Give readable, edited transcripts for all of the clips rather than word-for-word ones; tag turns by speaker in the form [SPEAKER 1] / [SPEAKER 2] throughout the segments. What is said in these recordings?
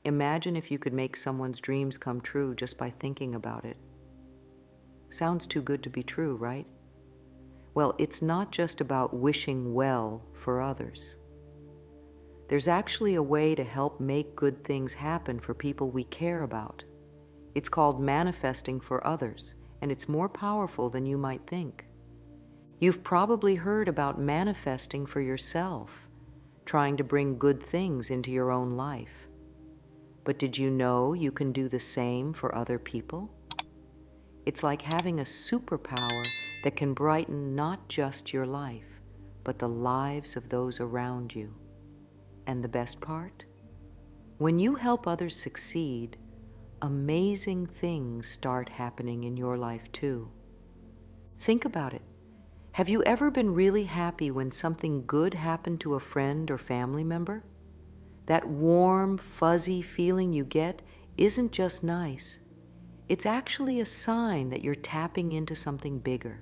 [SPEAKER 1] Imagine if you could make someone's dreams come true just by thinking about it. Sounds too good to be true, right? Well, it's not just about wishing well for others. There's actually a way to help make good things happen for people we care about. It's called manifesting for others, and it's more powerful than you might think. You've probably heard about manifesting for yourself, trying to bring good things into your own life. But did you know you can do the same for other people? It's like having a superpower that can brighten not just your life, but the lives of those around you. And the best part? When you help others succeed, amazing things start happening in your life too. Think about it. Have you ever been really happy when something good happened to a friend or family member? That warm, fuzzy feeling you get isn't just nice. It's actually a sign that you're tapping into something bigger.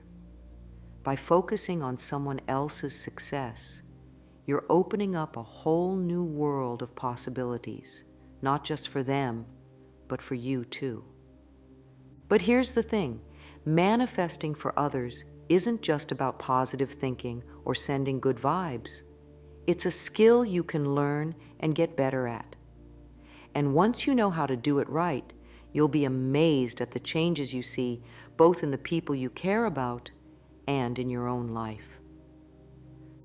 [SPEAKER 1] By focusing on someone else's success, you're opening up a whole new world of possibilities, not just for them, but for you too. But here's the thing, manifesting for others isn't just about positive thinking or sending good vibes. It's a skill you can learn and get better at. And once you know how to do it right, you'll be amazed at the changes you see both in the people you care about and in your own life.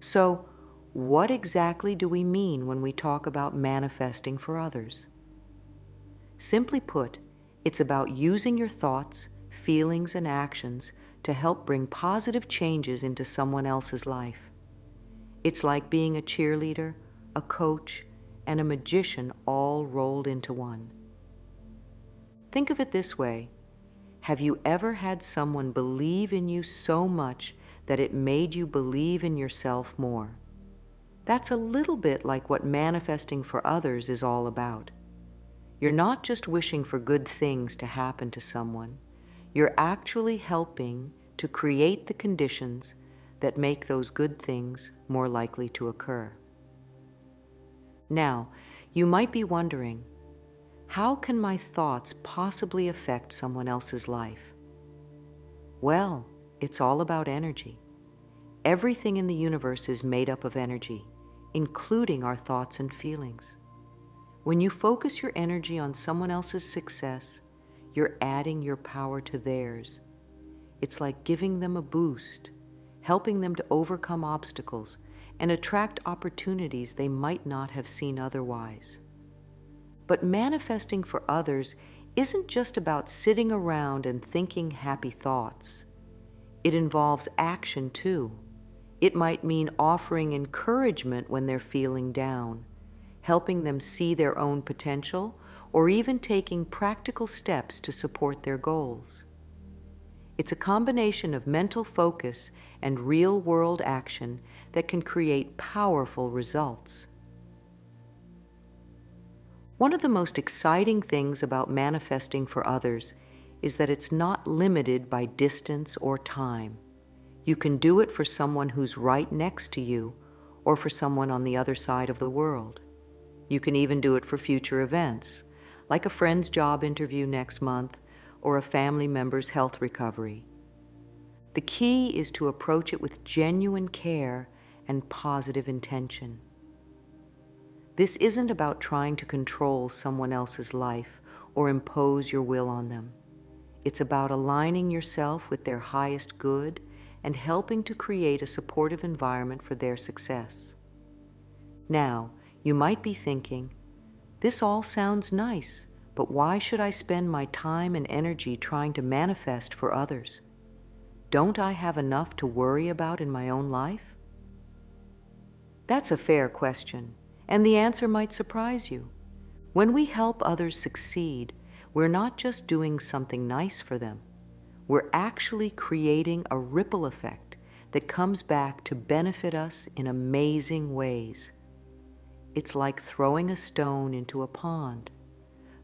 [SPEAKER 1] So, what exactly do we mean when we talk about manifesting for others? Simply put, it's about using your thoughts, feelings, and actions to help bring positive changes into someone else's life. It's like being a cheerleader, a coach, and a magician all rolled into one. Think of it this way. Have you ever had someone believe in you so much that it made you believe in yourself more? That's a little bit like what manifesting for others is all about. You're not just wishing for good things to happen to someone, you're actually helping to create the conditions that make those good things more likely to occur. Now, you might be wondering, how can my thoughts possibly affect someone else's life? Well, it's all about energy. Everything in the universe is made up of energy, including our thoughts and feelings. When you focus your energy on someone else's success, you're adding your power to theirs. It's like giving them a boost, helping them to overcome obstacles and attract opportunities they might not have seen otherwise. But manifesting for others isn't just about sitting around and thinking happy thoughts. It involves action too. It might mean offering encouragement when they're feeling down, helping them see their own potential, or even taking practical steps to support their goals. It's a combination of mental focus and real-world action that can create powerful results. One of the most exciting things about manifesting for others is that it's not limited by distance or time. You can do it for someone who's right next to you or for someone on the other side of the world. You can even do it for future events, like a friend's job interview next month or a family member's health recovery. The key is to approach it with genuine care and positive intention. This isn't about trying to control someone else's life or impose your will on them. It's about aligning yourself with their highest good and helping to create a supportive environment for their success. Now, you might be thinking, this all sounds nice, but why should I spend my time and energy trying to manifest for others? Don't I have enough to worry about in my own life? That's a fair question, and the answer might surprise you. When we help others succeed, we're not just doing something nice for them. We're actually creating a ripple effect that comes back to benefit us in amazing ways. It's like throwing a stone into a pond.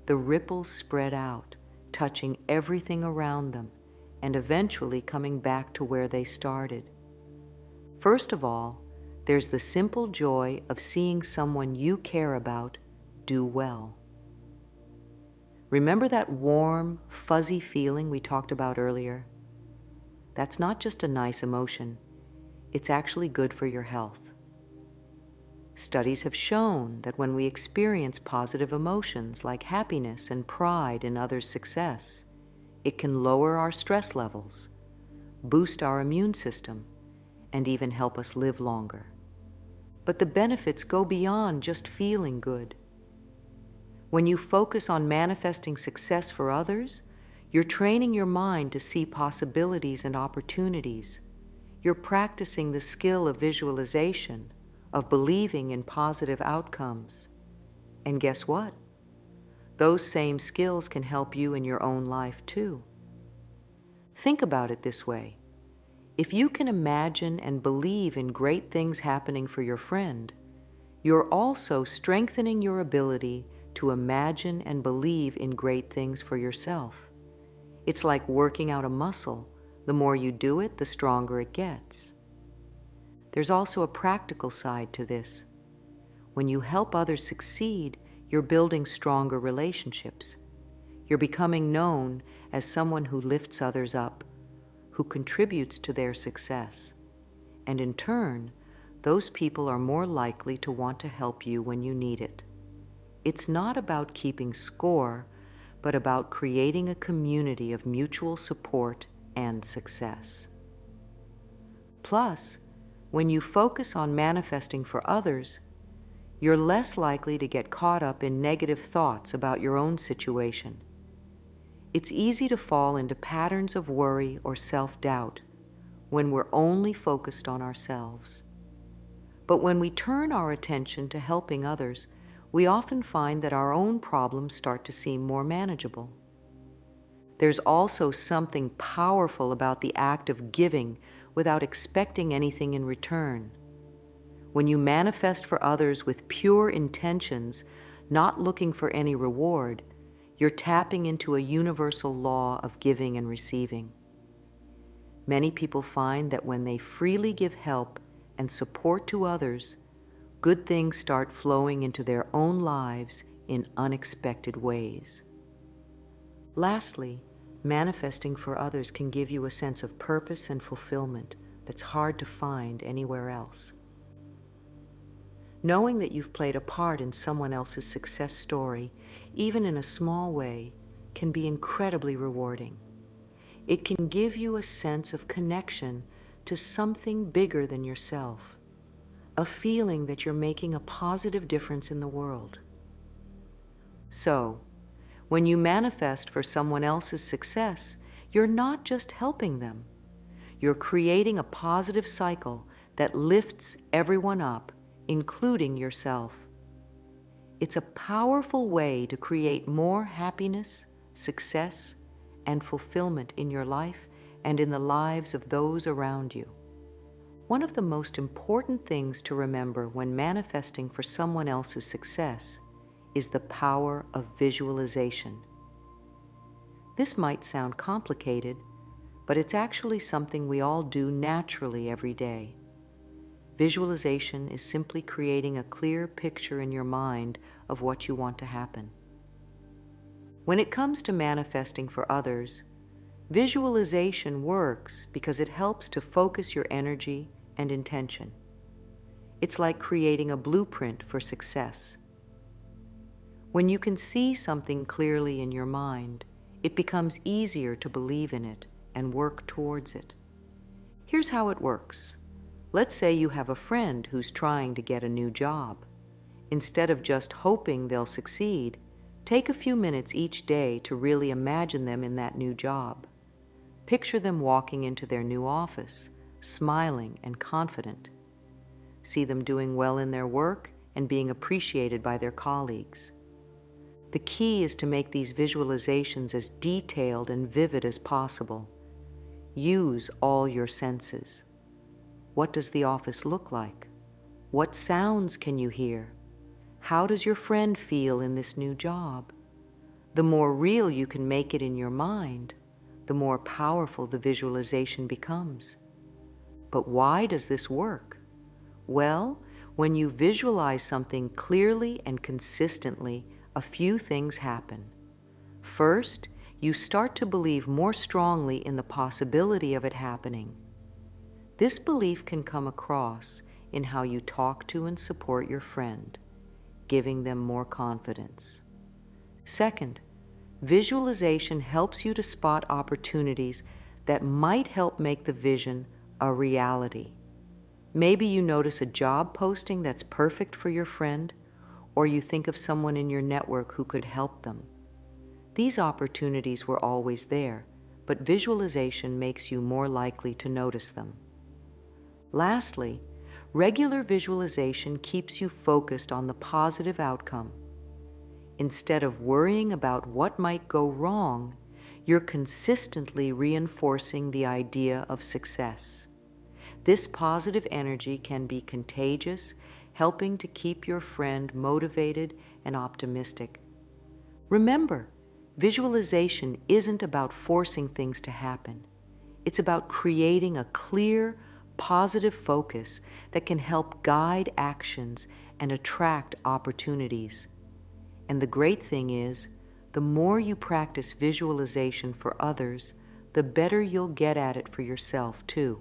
[SPEAKER 1] The ripples spread out, touching everything around them, and eventually coming back to where they started. First of all, there's the simple joy of seeing someone you care about do well. Remember that warm, fuzzy feeling we talked about earlier? That's not just a nice emotion. It's actually good for your health. Studies have shown that when we experience positive emotions like happiness and pride in others' success, it can lower our stress levels, boost our immune system, and even help us live longer. But the benefits go beyond just feeling good. When you focus on manifesting success for others, you're training your mind to see possibilities and opportunities. You're practicing the skill of visualization, of believing in positive outcomes. And guess what? Those same skills can help you in your own life too. Think about it this way. If you can imagine and believe in great things happening for your friend, you're also strengthening your ability to imagine and believe in great things for yourself. It's like working out a muscle. The more you do it, the stronger it gets. There's also a practical side to this. When you help others succeed, you're building stronger relationships. You're becoming known as someone who lifts others up, who contributes to their success. And in turn, those people are more likely to want to help you when you need it. It's not about keeping score, but about creating a community of mutual support and success. Plus, when you focus on manifesting for others, you're less likely to get caught up in negative thoughts about your own situation. It's easy to fall into patterns of worry or self-doubt when we're only focused on ourselves. But when we turn our attention to helping others, we often find that our own problems start to seem more manageable. There's also something powerful about the act of giving without expecting anything in return. When you manifest for others with pure intentions, not looking for any reward, you're tapping into a universal law of giving and receiving. Many people find that when they freely give help and support to others, good things start flowing into their own lives in unexpected ways. Lastly, manifesting for others can give you a sense of purpose and fulfillment that's hard to find anywhere else. Knowing that you've played a part in someone else's success story, even in a small way, can be incredibly rewarding. It can give you a sense of connection to something bigger than yourself, a feeling that you're making a positive difference in the world. So, when you manifest for someone else's success, you're not just helping them. You're creating a positive cycle that lifts everyone up, including yourself. It's a powerful way to create more happiness, success, and fulfillment in your life and in the lives of those around you. One of the most important things to remember when manifesting for someone else's success is the power of visualization. This might sound complicated, but it's actually something we all do naturally every day. Visualization is simply creating a clear picture in your mind of what you want to happen. When it comes to manifesting for others, visualization works because it helps to focus your energy and intention. It's like creating a blueprint for success. When you can see something clearly in your mind, it becomes easier to believe in it and work towards it. Here's how it works. Let's say you have a friend who's trying to get a new job. Instead of just hoping they'll succeed, take a few minutes each day to really imagine them in that new job. Picture them walking into their new office, smiling and confident. See them doing well in their work and being appreciated by their colleagues. The key is to make these visualizations as detailed and vivid as possible. Use all your senses. What does the office look like? What sounds can you hear? How does your friend feel in this new job? The more real you can make it in your mind, the more powerful the visualization becomes. But why does this work? Well, when you visualize something clearly and consistently, a few things happen. First, you start to believe more strongly in the possibility of it happening. This belief can come across in how you talk to and support your friend, giving them more confidence. Second, visualization helps you to spot opportunities that might help make the vision a reality. Maybe you notice a job posting that's perfect for your friend, or you think of someone in your network who could help them. These opportunities were always there, but visualization makes you more likely to notice them. Lastly, regular visualization keeps you focused on the positive outcome. Instead of worrying about what might go wrong, you're consistently reinforcing the idea of success. This positive energy can be contagious, helping to keep your friend motivated and optimistic. Remember, visualization isn't about forcing things to happen. It's about creating a clear, positive focus that can help guide actions and attract opportunities. And the great thing is, the more you practice visualization for others, the better you'll get at it for yourself, too.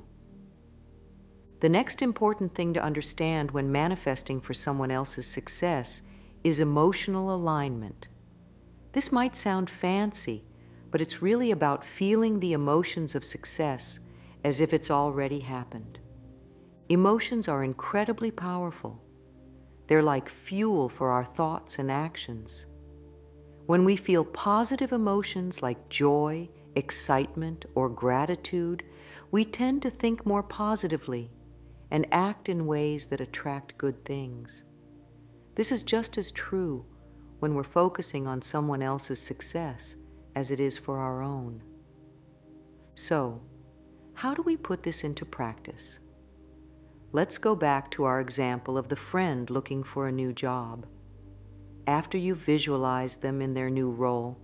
[SPEAKER 1] The next important thing to understand when manifesting for someone else's success is emotional alignment. This might sound fancy, but it's really about feeling the emotions of success as if it's already happened. Emotions are incredibly powerful. They're like fuel for our thoughts and actions. When we feel positive emotions like joy, excitement, or gratitude, we tend to think more positively and act in ways that attract good things. This is just as true when we're focusing on someone else's success as it is for our own. So, how do we put this into practice? Let's go back to our example of the friend looking for a new job. After you've visualized them in their new role,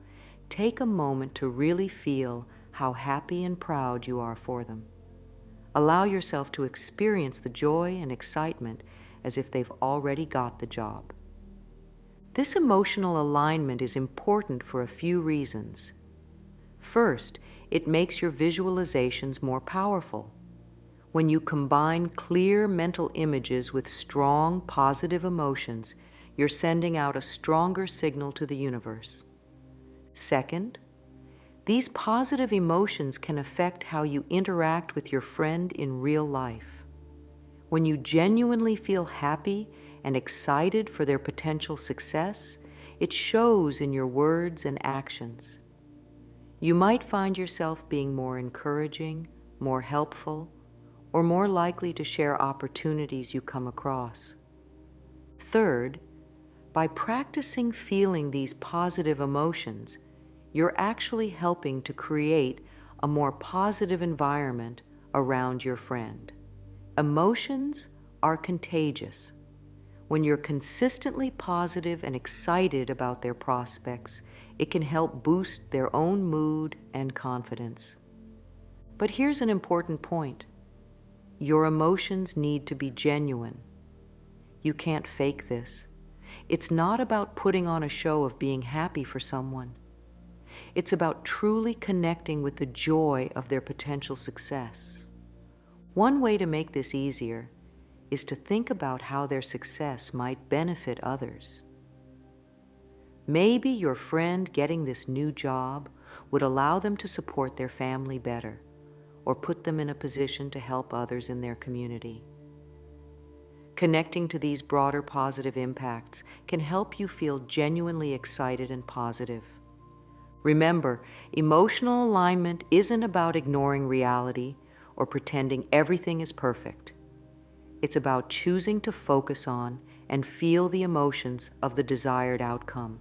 [SPEAKER 1] take a moment to really feel how happy and proud you are for them. Allow yourself to experience the joy and excitement as if they've already got the job. This emotional alignment is important for a few reasons. First, it makes your visualizations more powerful. When you combine clear mental images with strong, positive emotions, you're sending out a stronger signal to the universe. Second, these positive emotions can affect how you interact with your friend in real life. When you genuinely feel happy and excited for their potential success, it shows in your words and actions. You might find yourself being more encouraging, more helpful, or more likely to share opportunities you come across. Third, by practicing feeling these positive emotions, you're actually helping to create a more positive environment around your friend. Emotions are contagious. When you're consistently positive and excited about their prospects, it can help boost their own mood and confidence. But here's an important point. Your emotions need to be genuine. You can't fake this. It's not about putting on a show of being happy for someone. It's about truly connecting with the joy of their potential success. One way to make this easier is to think about how their success might benefit others. Maybe your friend getting this new job would allow them to support their family better, or put them in a position to help others in their community. Connecting to these broader positive impacts can help you feel genuinely excited and positive. Remember, emotional alignment isn't about ignoring reality or pretending everything is perfect. It's about choosing to focus on and feel the emotions of the desired outcome,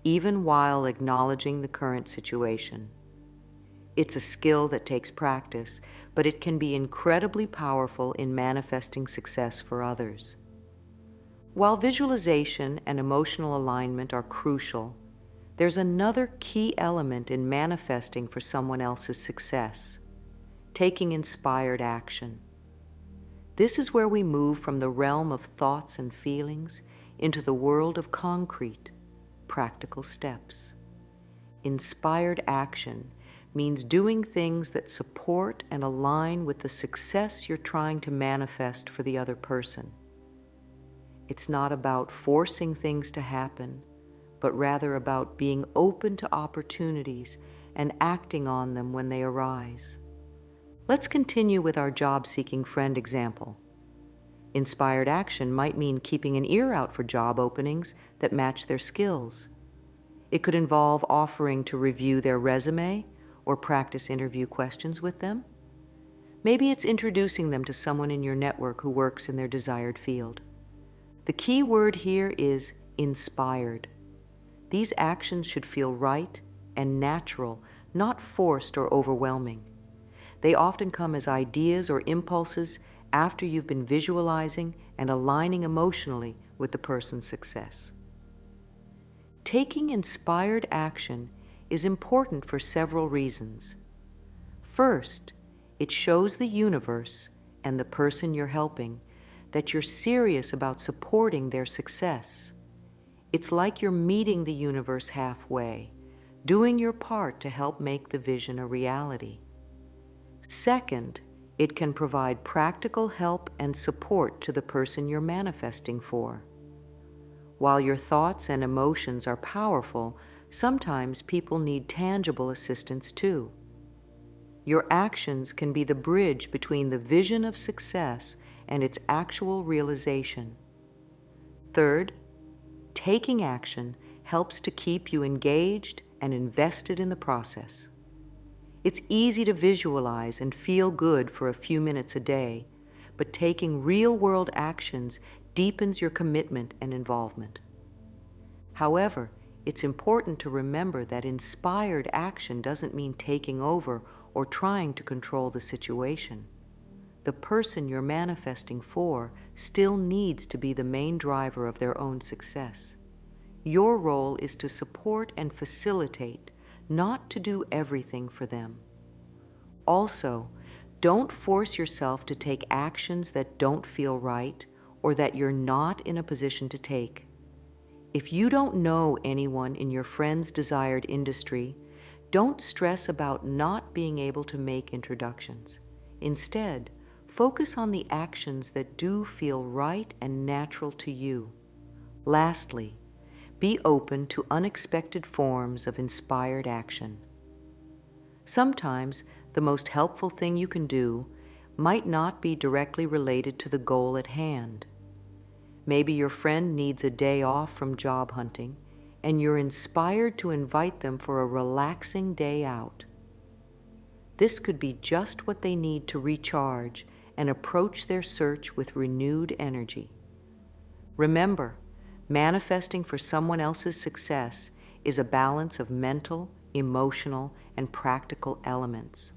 [SPEAKER 1] even while acknowledging the current situation. It's a skill that takes practice, but it can be incredibly powerful in manifesting success for others. While visualization and emotional alignment are crucial, there's another key element in manifesting for someone else's success: taking inspired action. This is where we move from the realm of thoughts and feelings into the world of concrete, practical steps. Inspired action means doing things that support and align with the success you're trying to manifest for the other person. It's not about forcing things to happen, but rather about being open to opportunities and acting on them when they arise. Let's continue with our job-seeking friend example. Inspired action might mean keeping an ear out for job openings that match their skills. It could involve offering to review their resume or practice interview questions with them. Maybe it's introducing them to someone in your network who works in their desired field. The key word here is inspired. These actions should feel right and natural, not forced or overwhelming. They often come as ideas or impulses after you've been visualizing and aligning emotionally with the person's success. Taking inspired action is important for several reasons. First, it shows the universe and the person you're helping that you're serious about supporting their success. It's like you're meeting the universe halfway, doing your part to help make the vision a reality. Second, it can provide practical help and support to the person you're manifesting for. While your thoughts and emotions are powerful, sometimes people need tangible assistance too. Your actions can be the bridge between the vision of success and its actual realization. Third, taking action helps to keep you engaged and invested in the process. It's easy to visualize and feel good for a few minutes a day, but taking real-world actions deepens your commitment and involvement. However, it's important to remember that inspired action doesn't mean taking over or trying to control the situation. The person you're manifesting for still needs to be the main driver of their own success. Your role is to support and facilitate, not to do everything for them. Also, don't force yourself to take actions that don't feel right or that you're not in a position to take. If you don't know anyone in your friend's desired industry, don't stress about not being able to make introductions. Instead, focus on the actions that do feel right and natural to you. Lastly, be open to unexpected forms of inspired action. Sometimes the most helpful thing you can do might not be directly related to the goal at hand. Maybe your friend needs a day off from job hunting, and you're inspired to invite them for a relaxing day out. This could be just what they need to recharge and approach their search with renewed energy. Remember, manifesting for someone else's success is a balance of mental, emotional, and practical elements.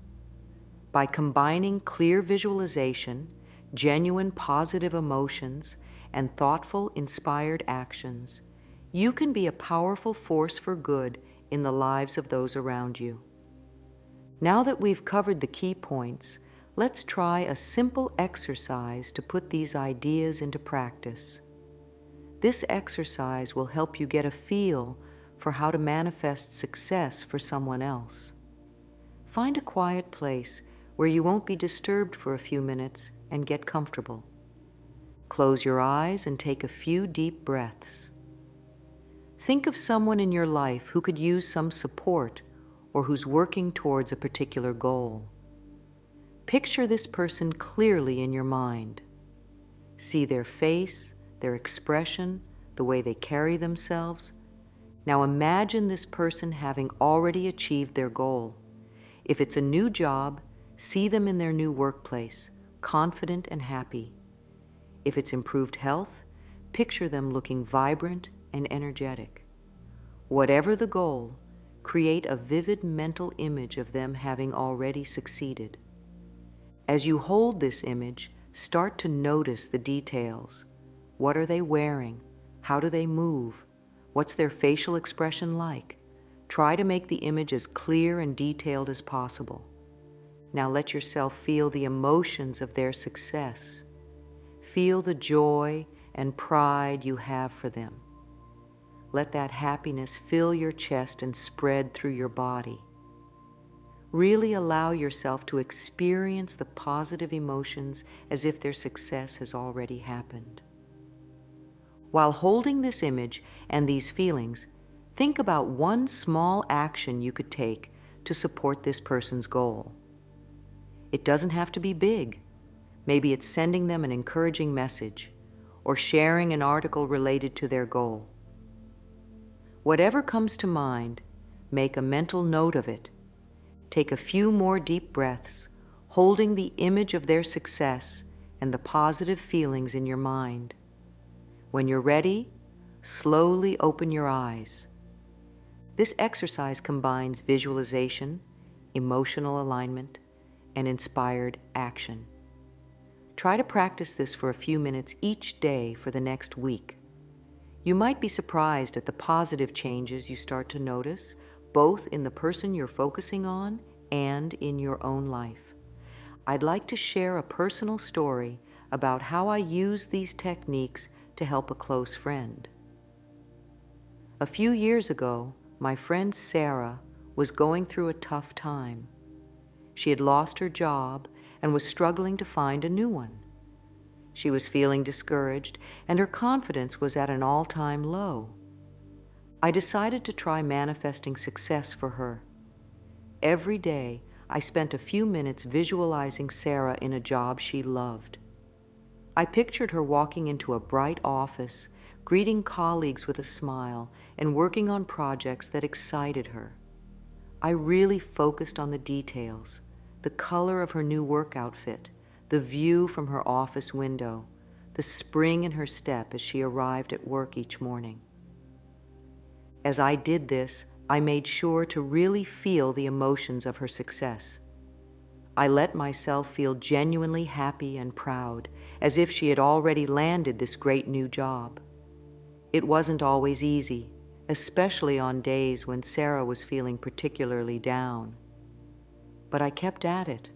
[SPEAKER 1] By combining clear visualization, genuine positive emotions, and thoughtful, inspired actions, you can be a powerful force for good in the lives of those around you. Now that we've covered the key points, let's try a simple exercise to put these ideas into practice. This exercise will help you get a feel for how to manifest success for someone else. Find a quiet place where you won't be disturbed for a few minutes and get comfortable. Close your eyes and take a few deep breaths. Think of someone in your life who could use some support or who's working towards a particular goal. Picture this person clearly in your mind. See their face, their expression, the way they carry themselves. Now imagine this person having already achieved their goal. If it's a new job, see them in their new workplace, confident and happy. If it's improved health, picture them looking vibrant and energetic. Whatever the goal, create a vivid mental image of them having already succeeded. As you hold this image, start to notice the details. What are they wearing? How do they move? What's their facial expression like? Try to make the image as clear and detailed as possible. Now let yourself feel the emotions of their success. Feel the joy and pride you have for them. Let that happiness fill your chest and spread through your body. Really allow yourself to experience the positive emotions as if their success has already happened. While holding this image and these feelings, think about one small action you could take to support this person's goal. It doesn't have to be big. Maybe it's sending them an encouraging message or sharing an article related to their goal. Whatever comes to mind, make a mental note of it. Take a few more deep breaths, holding the image of their success and the positive feelings in your mind. When you're ready, slowly open your eyes. This exercise combines visualization, emotional alignment, and inspired action. Try to practice this for a few minutes each day for the next week. You might be surprised at the positive changes you start to notice, both in the person you're focusing on and in your own life. I'd like to share a personal story about how I use these techniques to help a close friend. A few years ago, my friend Sarah was going through a tough time. She had lost her job and was struggling to find a new one. She was feeling discouraged, and her confidence was at an all-time low. I decided to try manifesting success for her. Every day, I spent a few minutes visualizing Sarah in a job she loved. I pictured her walking into a bright office, greeting colleagues with a smile, and working on projects that excited her. I really focused on the details, the color of her new work outfit, the view from her office window, the spring in her step as she arrived at work each morning. As I did this, I made sure to really feel the emotions of her success. I let myself feel genuinely happy and proud, as if she had already landed this great new job. It wasn't always easy, especially on days when Sarah was feeling particularly down. But I kept at it,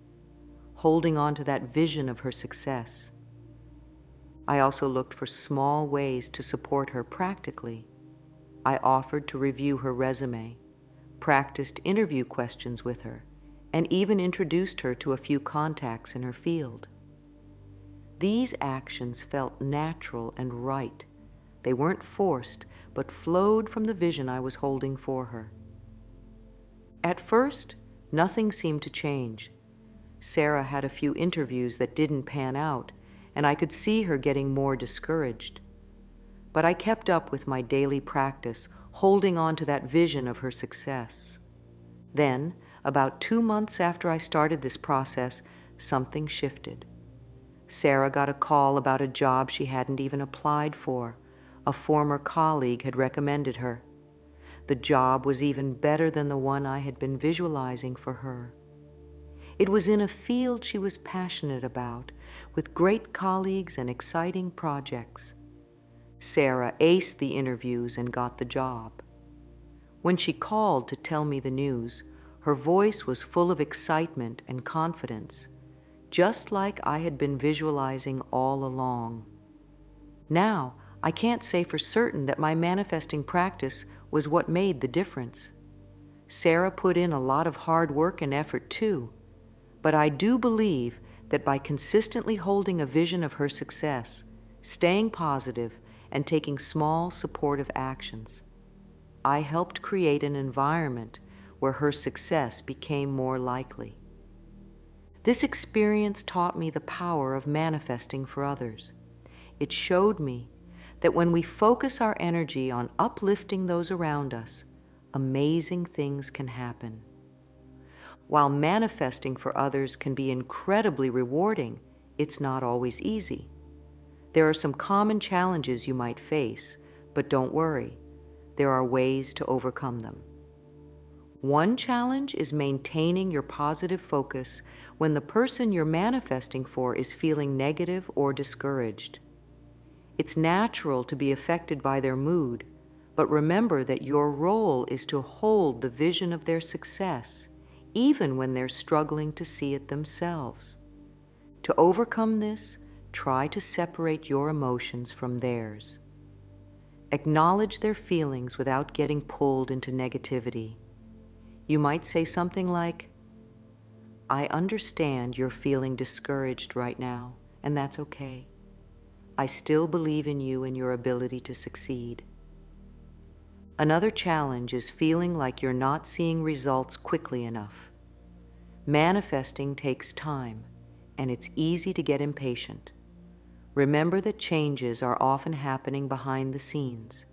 [SPEAKER 1] holding on to that vision of her success. I also looked for small ways to support her practically. I offered to review her resume, practiced interview questions with her, and even introduced her to a few contacts in her field. These actions felt natural and right. They weren't forced, but flowed from the vision I was holding for her. At first, nothing seemed to change. Sarah had a few interviews that didn't pan out, and I could see her getting more discouraged. But I kept up with my daily practice, holding on to that vision of her success. Then, about 2 months after I started this process, something shifted. Sarah got a call about a job she hadn't even applied for. A former colleague had recommended her. The job was even better than the one I had been visualizing for her. It was in a field she was passionate about, with great colleagues and exciting projects. Sarah aced the interviews and got the job. When she called to tell me the news, her voice was full of excitement and confidence, just like I had been visualizing all along. Now, I can't say for certain that my manifesting practice was what made the difference. Sarah put in a lot of hard work and effort too, but I do believe that by consistently holding a vision of her success, staying positive, and taking small supportive actions, I helped create an environment where her success became more likely. This experience taught me the power of manifesting for others. It showed me that when we focus our energy on uplifting those around us, amazing things can happen. While manifesting for others can be incredibly rewarding, it's not always easy. There are some common challenges you might face, but don't worry, there are ways to overcome them. One challenge is maintaining your positive focus when the person you're manifesting for is feeling negative or discouraged. It's natural to be affected by their mood, but remember that your role is to hold the vision of their success, even when they're struggling to see it themselves. To overcome this, try to separate your emotions from theirs. Acknowledge their feelings without getting pulled into negativity. You might say something like, "I understand you're feeling discouraged right now, and that's okay. I still believe in you and your ability to succeed." Another challenge is feeling like you're not seeing results quickly enough. Manifesting takes time, and it's easy to get impatient. Remember that changes are often happening behind the scenes,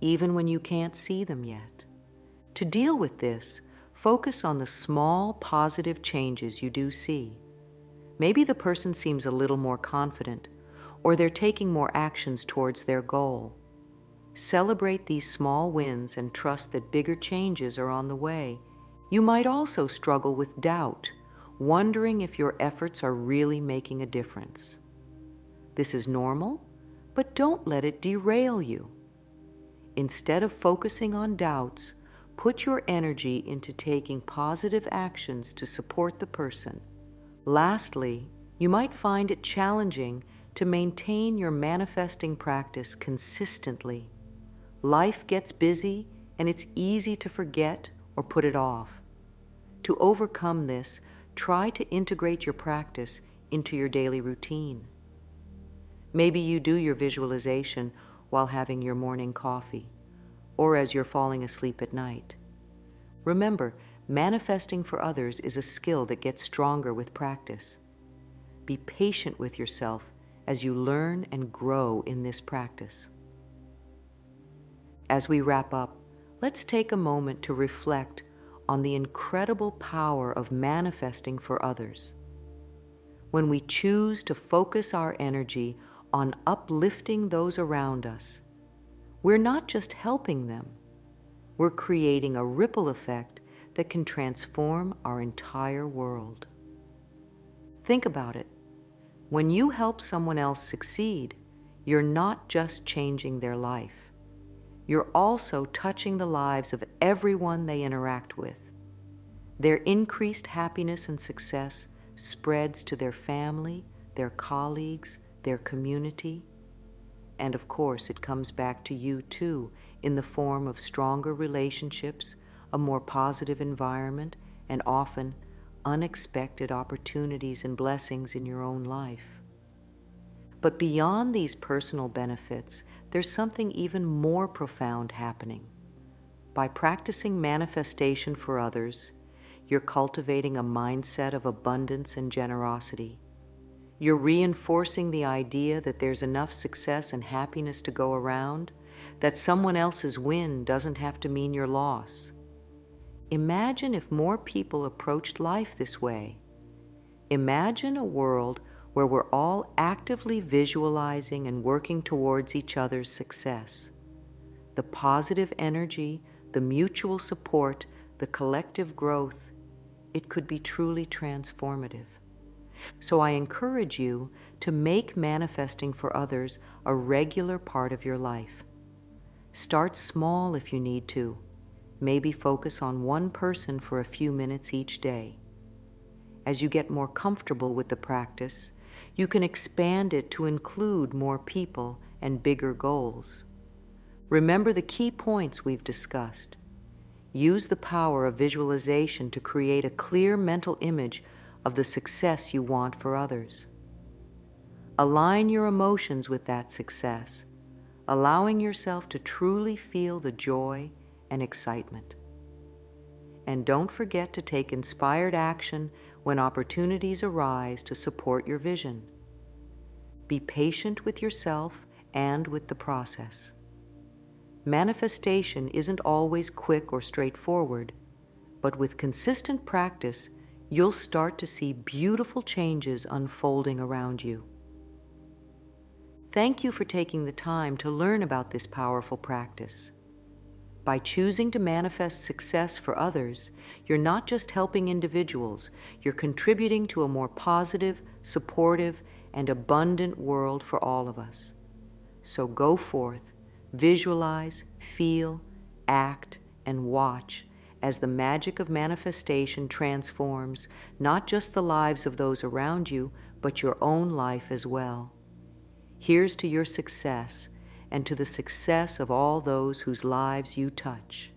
[SPEAKER 1] even when you can't see them yet. To deal with this, focus on the small positive changes you do see. Maybe the person seems a little more confident, or they're taking more actions towards their goal. Celebrate these small wins and trust that bigger changes are on the way. You might also struggle with doubt, wondering if your efforts are really making a difference. This is normal, but don't let it derail you. Instead of focusing on doubts, put your energy into taking positive actions to support the person. Lastly, you might find it challenging to maintain your manifesting practice consistently. Life gets busy and it's easy to forget or put it off. To overcome this, try to integrate your practice into your daily routine. Maybe you do your visualization while having your morning coffee, or as you're falling asleep at night. Remember, manifesting for others is a skill that gets stronger with practice. Be patient with yourself as you learn and grow in this practice. As we wrap up, let's take a moment to reflect on the incredible power of manifesting for others. When we choose to focus our energy on uplifting those around us, we're not just helping them, we're creating a ripple effect that can transform our entire world. Think about it. When you help someone else succeed, you're not just changing their life. You're also touching the lives of everyone they interact with. Their increased happiness and success spreads to their family, their colleagues, their community. And of course, it comes back to you too, in the form of stronger relationships, a more positive environment, and often unexpected opportunities and blessings in your own life. But beyond these personal benefits, there's something even more profound happening. By practicing manifestation for others, you're cultivating a mindset of abundance and generosity. You're reinforcing the idea that there's enough success and happiness to go around, that someone else's win doesn't have to mean your loss. Imagine if more people approached life this way. Imagine a world where we're all actively visualizing and working towards each other's success. The positive energy, the mutual support, the collective growth, it could be truly transformative. So I encourage you to make manifesting for others a regular part of your life. Start small if you need to. Maybe focus on one person for a few minutes each day. As you get more comfortable with the practice, you can expand it to include more people and bigger goals. Remember the key points we've discussed. Use the power of visualization to create a clear mental image of the success you want for others. Align your emotions with that success, allowing yourself to truly feel the joy and excitement. And don't forget to take inspired action when opportunities arise to support your vision. Be patient with yourself and with the process. Manifestation isn't always quick or straightforward, but with consistent practice, you'll start to see beautiful changes unfolding around you. Thank you for taking the time to learn about this powerful practice. By choosing to manifest success for others, you're not just helping individuals, you're contributing to a more positive, supportive, and abundant world for all of us. So go forth, visualize, feel, act, and watch as the magic of manifestation transforms not just the lives of those around you, but your own life as well. Here's to your success, and to the success of all those whose lives you touch.